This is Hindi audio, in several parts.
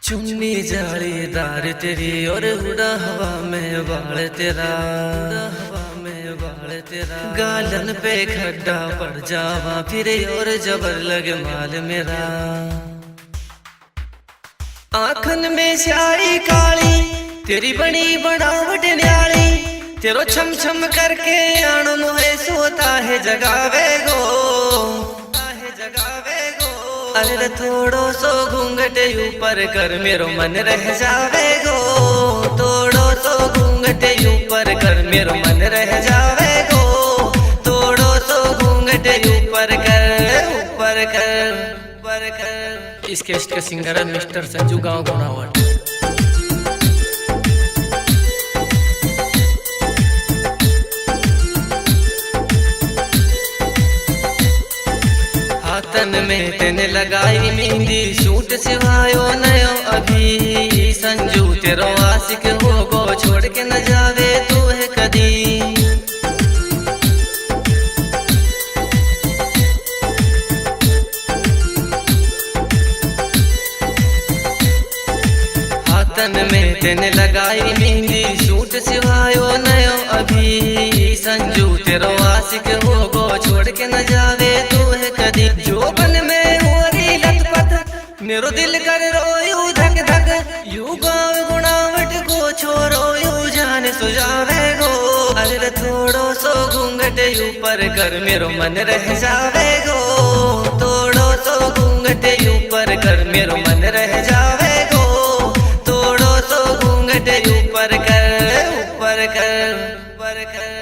चुन्नी जालीदार तेरी और उड़ा हवा में बाल तेरा, गालन पे खड्डा पड़ जावा फिर और जबर लगे माल मेरा। आँखन में स्याही काली तेरी बनी बनावट न्याली, तेरो छम छम करके आनो मोहे सोता है जगावे गो, अरे थोड़ो सो घूंघट ऊपर कर मेरो मन रह जावे गो, थोड़ो सो घूंघट ऊपर कर मेरो मन रह जावे गो, थोड़ो सो घूंघट ऊपर कर, ऊपर कर, ऊपर कर। इस केस्ट का सिंगर है मिस्टर संजू गांव गुनावट। हाथन में तेने लगाई मेहंदी, सूट सिवायो नयो अभी, संजू तेरो आशिक हो गो छोड़ के न जावे तू है कदी। हाथन में तेने लगाई मेहंदी, सूट सिवायो नयो अभी, संजू तेरो आशिक हो गो छोड़ के न जावे तू है कदी। जोबन में हो रही लथपथ मेरो दिल कर रोयू धक धक, यू गाँव गुनावट को छोरो यू जाने सुझावे गो, अरे थोड़ो सो घूंघट ऊपर कर मेरो मन रह जावे गो, थोड़ो सो घूंघट ऊपर कर मेरो मन रह जावे गो, थोड़ो सो घूंघट ऊपर कर, ऊपर कर, ऊपर कर।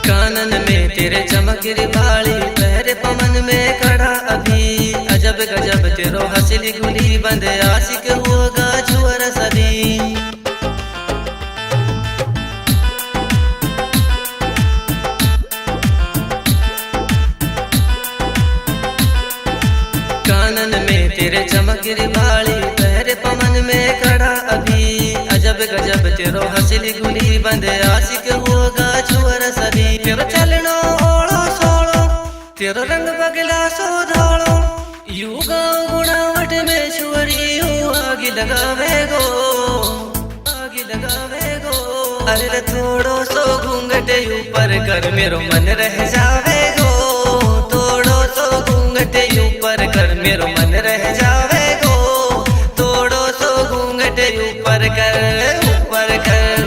कानन में तेरे चमक री बाली, पैर पवन में खड़ा अभी, अजब गजब तेरो हंसली गुली बंद आशिक होगा छुअर सभी। कानन में तेरे चमक री बाली, पैर पवन में खड़ा अभी, अजब गजब तेरो हंसली गुली बंद आशिक होगा छुअर सभी। तेरो चलनो ओलो सोलो, तेरो रंग बगला सो धोलो, यू गाँव गुनावट में छुअरी यू आग लगावे गो, आग लगावे गो, अरे थोड़ो सो घूंघट ऊपर कर मेरो मन रह जावे गो, थोड़ो सो घूंघट ऊपर कर मेरो मन रह जावे गो, थोड़ो सो घूंघट ऊपर कर, ऊपर कर।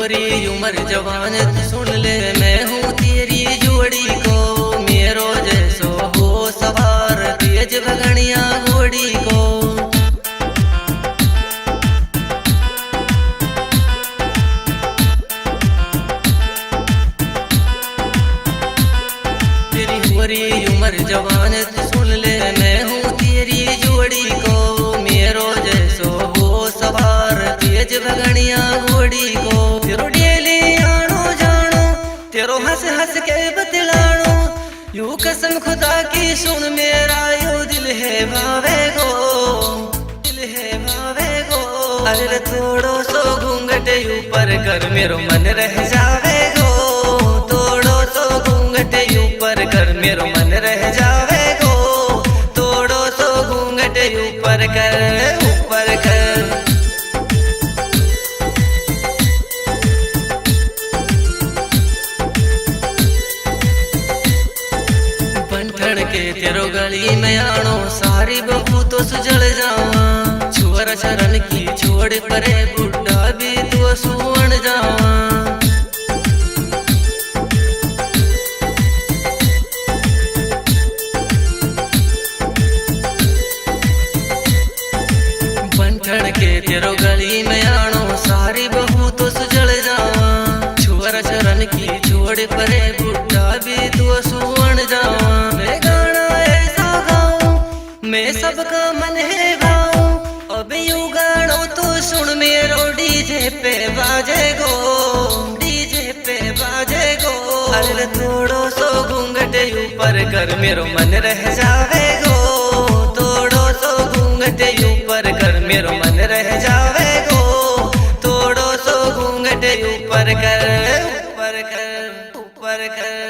तेरी उम्र जवान तू सुन ले, मैं हूँ तेरी जोड़ी को, मेरो जैसो हो सवार तेज भगनिया घोड़ी को। तेरी उम्र जवान तू सुन ले, मैं हूँ तेरी जोड़ी को, मेरो जैसो हो सवार तेज भगनिया घोड़ी को। तेरो डेली आनो जानो, तेरो हंस हंस के बतलानो, यू कसम खुदा की सुन मेरा यू दिल है भावे गो, दिल है भावे गो, अरे थोड़ो सो घूंघट ऊपर कर मेरो मन रह जावे गो, थोड़ो सो घूंघट ऊपर कर मेरो मन रह जावे गो, थोड़ो सो घूंघट ऊपर कर, ऊपर कर। बंठन के तेरो गली में आनो, सारी बहू तो सुजल जावा, छुअर शरण की छोड़ परे बुढ़ा भी तो सुवन जावा। बंठन के तेरो गली में आनो, सारी बहू तो सुजल जावा, छुअर शरण की छोड़ परे बुढ़ा भी तो सुवन जावा। मैं गाना ऐसा गाऊं, मैं सबका मन है भाऊं, अब यू गानो तो सुन मेरो डीजे पे बाजे गो, डीजे पे बाजे गो, अरे थोड़ो सो घूंघट ऊपर कर मेरो मन रह जावे गो, मेरो मन रह जावे गो, थोड़ो सो घूंघट ऊपर कर, ऊपर कर, ऊपर कर।